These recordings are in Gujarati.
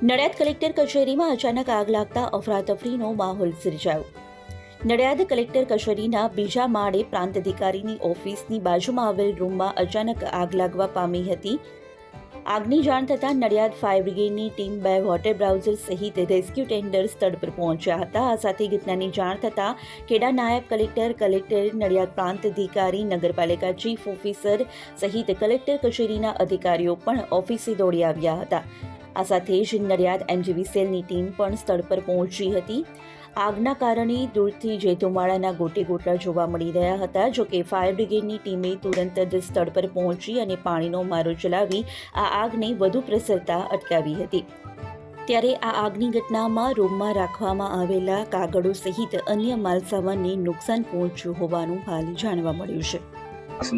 નડિયાદ કલેક્ટર કચેરીમાં અચાનક આગ લાગતા અફરાતફરીનો માહોલ સર્જાયો. નડિયાદ કલેક્ટર કચેરીના બીજા માળે પ્રાંત અધિકારીની ઓફિસની બાજુમાં આવેલ રૂમમાં અચાનક આગ લાગવા પામી હતી. આગની જાણ થતાં નડિયાદ ફાયર બ્રિગેડની ટીમ 2 વોટર બ્રાઉઝર સહિત રેસ્ક્યુ ટેન્ડર સ્થળ પર પહોંચ્યા હતા. આ સાથે ઘટનાની જાણ થતાં ખેડા નાયબ કલેક્ટર, નડિયાદ પ્રાંત અધિકારી, નગરપાલિકા ચીફ ઓફિસર સહિત કલેક્ટર કચેરીના અધિકારીઓ પણ ઓફિસે દોડી આવ્યા હતા. આ સાથે જ નડિયાદ એમજીવી સેલની ટીમ પણ સ્થળ પર પહોંચી હતી. આગના કારણે દૂરથી જે ધુમાડાના ગોટે ગોટા જોવા મળી રહ્યા હતા. જોકે ફાયર બ્રિગેડની ટીમે તુરંત જ સ્થળ પર પહોંચી અને પાણીનો મારો ચલાવી આ આગને વધુ પ્રસરતા અટકાવી હતી. ત્યારે આ આગની ઘટનામાં રૂમમાં રાખવામાં આવેલા કાગળો સહિત અન્ય માલસામાનને નુકસાન પહોંચ્યું હોવાનું હાલ જાણવા મળ્યું છે.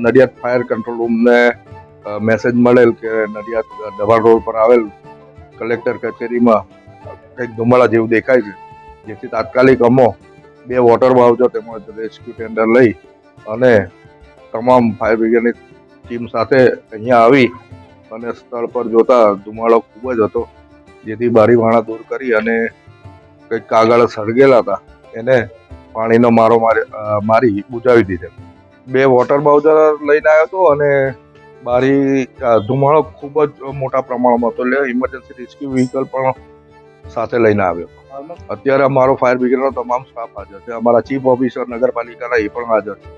નડિયાદ ફાયર કંટ્રોલ રૂમને મેસેજ મળેલ કે નડિયાદ દબાણ રોડ પર આવેલ કલેક્ટર કચેરીમાં કંઈક ધુમાડા જેવું દેખાય છે, જેથી તાત્કાલિક અમો 2 વોટર બાઉઝર તેમજ રેસ્ક્યુ ટેન્ડર લઈ અને તમામ ફાયર બ્રિગેડની ટીમ સાથે અહીંયા આવી અને સ્થળ પર જોતા ધુમાડો ખૂબ જ હતો, જેથી બારીવાણા દૂર કરી અને કંઈક કાગળ સળગેલા હતા એને પાણીનો મારો મારી બુજાવી દીધેલ. 2 વોટર બાઉઝર લઈને આવ્યો હતો અને બારી ધુમાડો ખૂબ જ મોટા પ્રમાણમાં હતો, એટલે ઇમરજન્સી રેસ્ક્યુ વ્હીકલ પણ સાથે લઈને આવ્યો. અત્યારે અમારો ફાયર બ્રિગેડનો તમામ સ્ટાફ હાજર છે. અમારા ચીફ ઓફિસર નગરપાલિકાના એ પણ હાજર છે.